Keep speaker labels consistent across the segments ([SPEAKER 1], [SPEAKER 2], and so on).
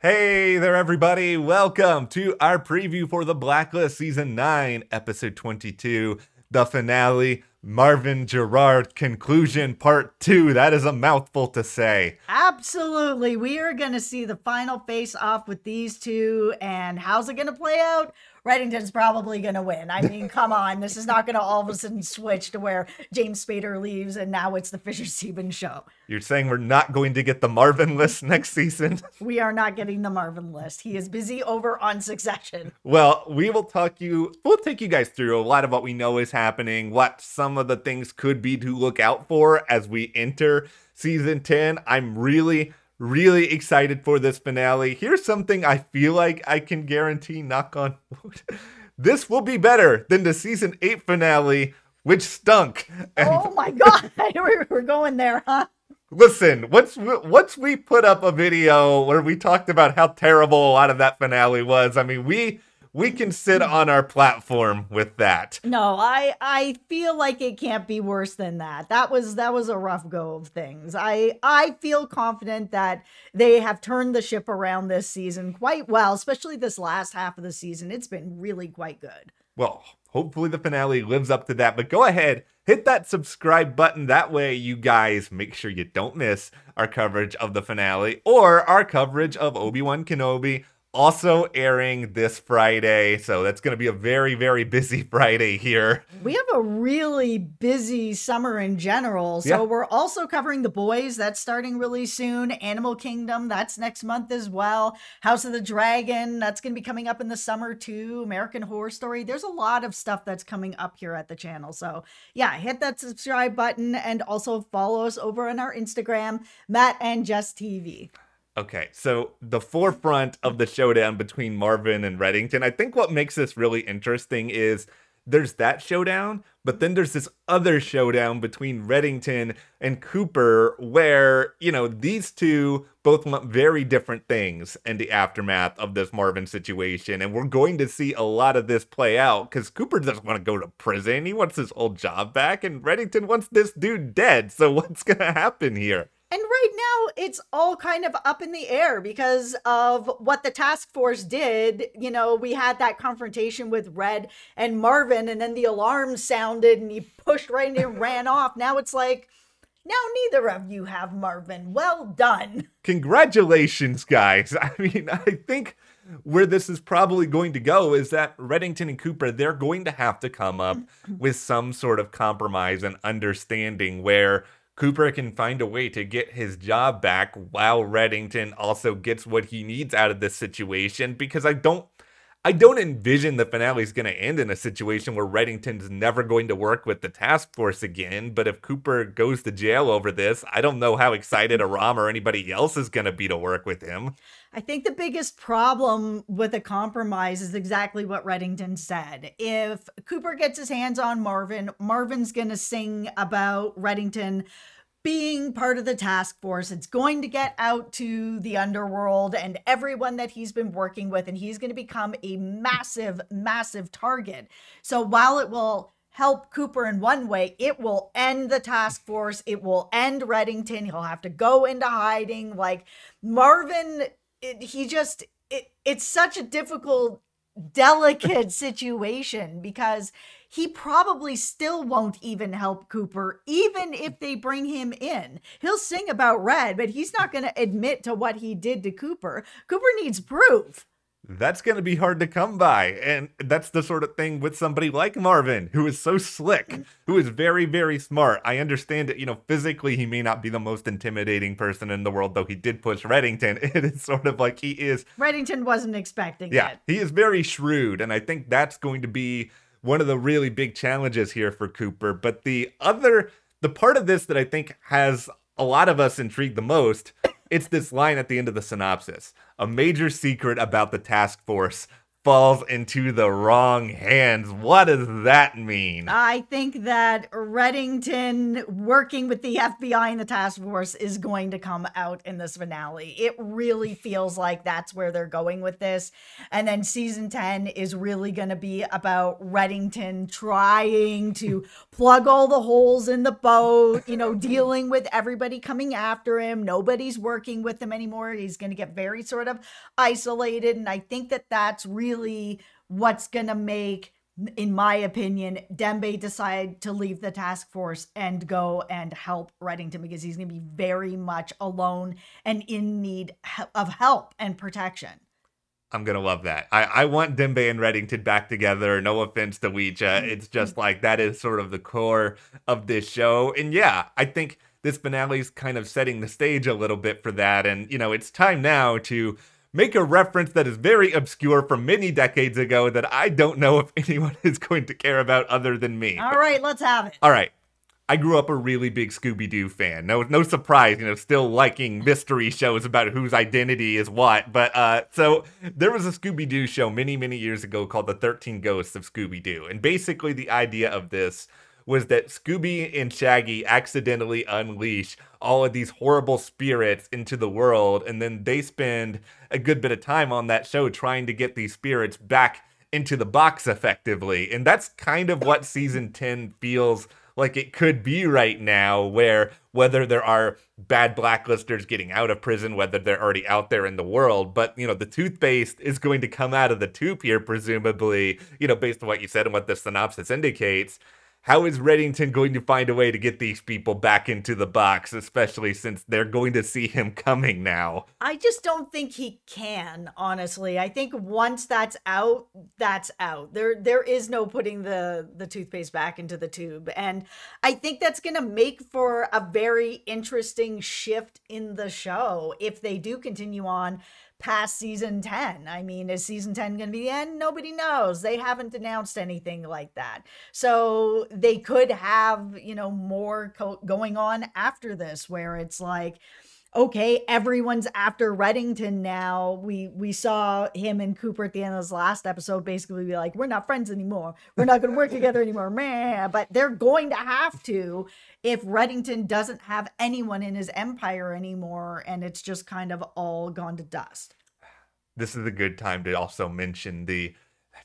[SPEAKER 1] Hey there, everybody. Welcome to our preview for the Blacklist Season 9, Episode 22, the finale, Marvin Gerard conclusion part 2. That is a mouthful to say.
[SPEAKER 2] Absolutely. We are going to see the final face-off with these two, and how's it going to play out? Reddington's probably going to win. I mean, come on. This is not going to all of a sudden switch to where James Spader leaves and now it's the Fisher-Stevens show.
[SPEAKER 1] You're saying we're not going to get the Marvin list next season?
[SPEAKER 2] We are not getting the Marvin list. He is busy over on Succession.
[SPEAKER 1] Well, we'll take you guys through a lot of what we know is happening, what some of the things could be to look out for as we enter Season 10. I'm really excited for this finale. Here's something I feel like I can guarantee, knock on wood. This will be better than the Season 8 finale, which stunk.
[SPEAKER 2] Oh my God. We're going there, huh?
[SPEAKER 1] Listen, once we put up a video where we talked about how terrible a lot of that finale was, I mean, we can sit on our platform with that.
[SPEAKER 2] No, I feel like it can't be worse than that. That was a rough go of things. I feel confident that they have turned the ship around this season quite well, especially this last half of the season. It's been really quite good.
[SPEAKER 1] Well, hopefully the finale lives up to that, but go ahead, hit that subscribe button. That way you guys make sure you don't miss our coverage of the finale or our coverage of Obi-Wan Kenobi, also airing this Friday. So that's going to be a very busy Friday here.
[SPEAKER 2] We have a really busy summer in general. So We're also covering The Boys. That's starting really soon. Animal Kingdom, that's next month as well. House of the Dragon, that's going to be coming up in the summer too. American Horror Story. There's a lot of stuff that's coming up here at the channel. So yeah, hit that subscribe button and also follow us over on our Instagram, Matt and Jess TV.
[SPEAKER 1] Okay, so the forefront of the showdown between Marvin and Reddington, I think what makes this really interesting is there's that showdown, but then there's this other showdown between Reddington and Cooper where, you know, these two both want very different things in the aftermath of this Marvin situation. And we're going to see a lot of this play out because Cooper doesn't want to go to prison. He wants his old job back and Reddington wants this dude dead. So what's going to happen here?
[SPEAKER 2] And right now, it's all kind of up in the air because of what the task force did. You know, we had that confrontation with Red and Marvin, and then the alarm sounded, and he pushed right in and ran off. Now it's like, now neither of you have Marvin. Well done.
[SPEAKER 1] Congratulations, guys. I mean, I think where this is probably going to go is that Reddington and Cooper, they're going to have to come up with some sort of compromise and understanding where Cooper can find a way to get his job back while Reddington also gets what he needs out of this situation, because I don't envision the finale is going to end in a situation where Reddington's never going to work with the task force again. But if Cooper goes to jail over this, I don't know how excited Aram or anybody else is going to be to work with him.
[SPEAKER 2] I think the biggest problem with a compromise is exactly what Reddington said. If Cooper gets his hands on Marvin, Marvin's going to sing about Reddington being part of the task force. It's going to get out to the underworld and everyone that he's been working with, and he's going to become a massive target. So while it will help Cooper in one way, it will end the task force. It will end Reddington. He'll have to go into hiding. Like Marvin, it's such a difficult, delicate situation because he probably still won't even help Cooper, even if they bring him in. He'll sing about Red, but he's not going to admit to what he did to Cooper. Cooper needs proof.
[SPEAKER 1] That's going to be hard to come by. And that's the sort of thing with somebody like Marvin, who is so slick, who is very smart. I understand that, you know, physically he may not be the most intimidating person in the world, though he did push Reddington. It is sort of like he is.
[SPEAKER 2] Reddington wasn't expecting
[SPEAKER 1] it. He is very shrewd. And I think that's going to be one of the really big challenges here for Cooper. But the part of this that I think has a lot of us intrigued the most, it's this line at the end of the synopsis. A major secret about the task force falls into the wrong hands. What does that mean?
[SPEAKER 2] I think that Reddington working with the FBI and the task force is going to come out in this finale. It really feels like that's where they're going with this. And then season 10 is really going to be about Reddington trying to plug all the holes in the boat, dealing with everybody coming after him. Nobody's working with him anymore. He's going to get very sort of isolated. And I think that that's really what's going to make, in my opinion, Dembe decide to leave the task force and go and help Reddington, because he's going to be very much alone and in need of help and protection.
[SPEAKER 1] I'm going to love that. I want Dembe and Reddington back together. No offense to Ouija. It's just like that is sort of the core of this show. And yeah, I think this finale is kind of setting the stage a little bit for that. And, it's time now to make a reference that is very obscure from many decades ago that I don't know if anyone is going to care about other than me.
[SPEAKER 2] All right, let's have it.
[SPEAKER 1] All right. I grew up a really big ScoobyDoo fan. No surprise, still liking mystery shows about whose identity is what. But so there was a ScoobyDoo show many, many years ago called The 13 Ghosts of Scooby-Doo. And basically the idea of this was that Scooby and Shaggy accidentally unleash all of these horrible spirits into the world, and then they spend a good bit of time on that show trying to get these spirits back into the box effectively. And that's kind of what season 10 feels like it could be right now, where whether there are bad blacklisters getting out of prison, whether they're already out there in the world, but, the toothpaste is going to come out of the tube here, presumably, based on what you said and what the synopsis indicates. How is Reddington going to find a way to get these people back into the box, especially since they're going to see him coming now?
[SPEAKER 2] I just don't think he can, honestly. I think once that's out, that's out. There is no putting the toothpaste back into the tube. And I think that's going to make for a very interesting shift in the show if they do continue on past season 10. I mean, is season 10 going to be the end? Nobody knows. They haven't announced anything like that. So they could have, more going on after this, where it's like, okay, everyone's after Reddington now. We saw him and Cooper at the end of this last episode basically be like, we're not friends anymore. We're not going to work together anymore. Man, but they're going to have to if Reddington doesn't have anyone in his empire anymore, and it's just kind of all gone to dust.
[SPEAKER 1] This is a good time to also mention the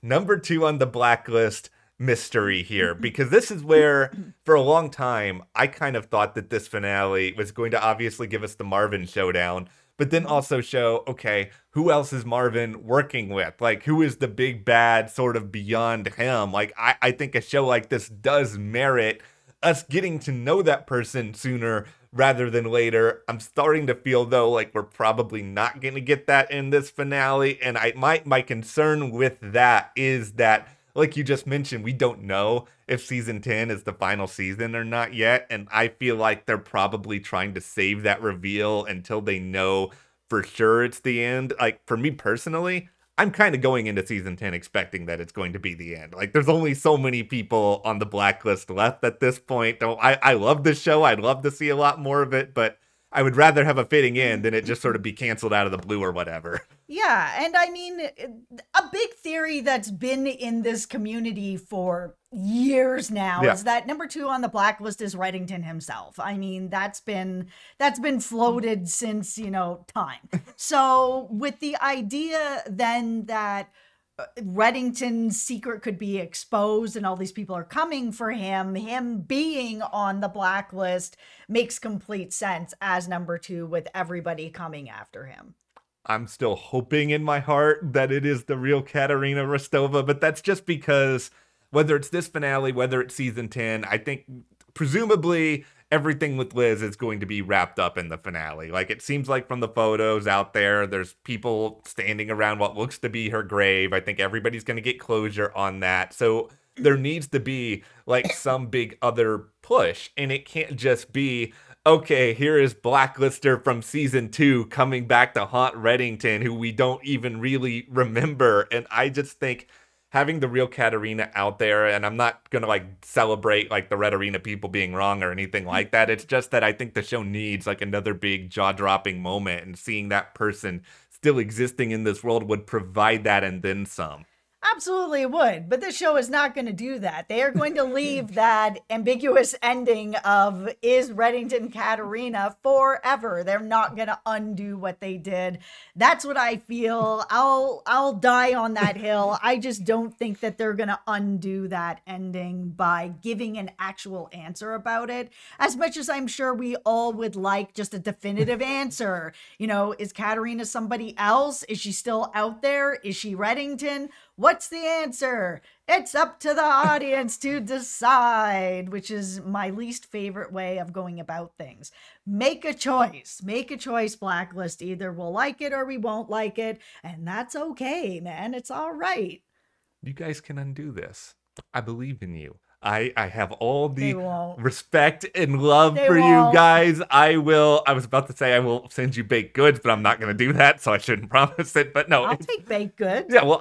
[SPEAKER 1] number 2 on the Blacklist mystery here, because this is where, for a long time, I kind of thought that this finale was going to obviously give us the Marvin showdown, but then also show, okay, who else is Marvin working with? Like, who is the big bad sort of beyond him? Like, I think a show like this does merit us getting to know that person sooner rather than later. I'm starting to feel, though, like we're probably not going to get that in this finale, and my concern with that is that, like you just mentioned, we don't know if season 10 is the final season or not yet, and I feel like they're probably trying to save that reveal until they know for sure it's the end. Like, for me personally, I'm kind of going into season 10 expecting that it's going to be the end. Like, there's only so many people on the Blacklist left at this point. I love this show. I'd love to see a lot more of it, but I would rather have a fitting end than it just sort of be canceled out of the blue or whatever.
[SPEAKER 2] Yeah, and I mean, a big theory that's been in this community for years now is that number 2 on the Blacklist is Reddington himself. I mean, that's been floated since, time. So with the idea then that Reddington's secret could be exposed and all these people are coming for him being on the Blacklist makes complete sense as number 2 with everybody coming after him.
[SPEAKER 1] I'm still hoping in my heart that it is the real Katerina Rostova, but that's just because whether it's this finale, whether it's season 10, I think presumably everything with Liz is going to be wrapped up in the finale. Like, it seems like from the photos out there's people standing around what looks to be her grave. I think everybody's going to get closure on that. So there needs to be like some big other push, and it can't just be, okay, here is Blacklister from season 2 coming back to haunt Reddington, who we don't even really remember. And I just think having the real Katerina out there, and I'm not going to like celebrate like the Red Arena people being wrong or anything like that. It's just that I think the show needs like another big jaw-dropping moment, and seeing that person still existing in this world would provide that and then some.
[SPEAKER 2] Absolutely would, but this show is not going to do that. They are going to leave that ambiguous ending of is Reddington Katarina forever. They're not going to undo what they did. That's what I feel. I'll die on that hill. I just don't think that they're going to undo that ending by giving an actual answer about it. As much as I'm sure we all would like just a definitive answer. You know, is Katarina somebody else? Is she still out there? Is she Reddington? What's the answer? It's up to the audience to decide, which is my least favorite way of going about things. Make a choice. Make a choice, Blacklist. Either we'll like it or we won't like it. And that's okay, man. It's all right.
[SPEAKER 1] You guys can undo this. I believe in you. I have all the
[SPEAKER 2] They won't.
[SPEAKER 1] respect and love
[SPEAKER 2] They
[SPEAKER 1] for you
[SPEAKER 2] won't.
[SPEAKER 1] guys. I was about to say I will send you baked goods, but I'm not going to do that, so I shouldn't promise it. But no,
[SPEAKER 2] I'll take baked goods.
[SPEAKER 1] yeah, well,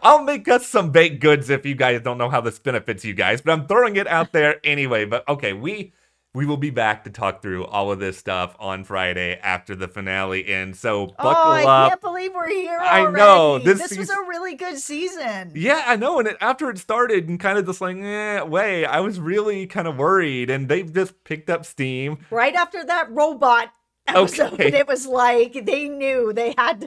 [SPEAKER 1] I'll make us some baked goods if you guys don't know how this benefits you guys. But I'm throwing it out there anyway. But okay, we will be back to talk through all of this stuff on Friday after the finale ends. So buckle
[SPEAKER 2] I
[SPEAKER 1] up.
[SPEAKER 2] can't believe we're here
[SPEAKER 1] I
[SPEAKER 2] already.
[SPEAKER 1] know,
[SPEAKER 2] This was a really good season.
[SPEAKER 1] Yeah, I know. And after it started in kind of this like way, I was really kind of worried. And they've just picked up steam.
[SPEAKER 2] Right after that robot episode,
[SPEAKER 1] Okay.
[SPEAKER 2] it was like they knew they had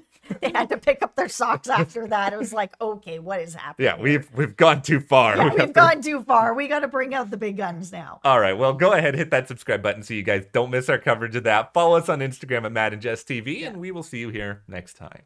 [SPEAKER 2] to pick up their socks after that. It was like, okay, what is happening?
[SPEAKER 1] Yeah, we've gone too far.
[SPEAKER 2] Yeah,
[SPEAKER 1] We have
[SPEAKER 2] we've
[SPEAKER 1] to-
[SPEAKER 2] gone too far. We got to bring out the big guns now.
[SPEAKER 1] All right, well, go ahead, hit that subscribe button so you guys don't miss our coverage of that. Follow us on Instagram at Matt and Jess TV, and we will see you here next time.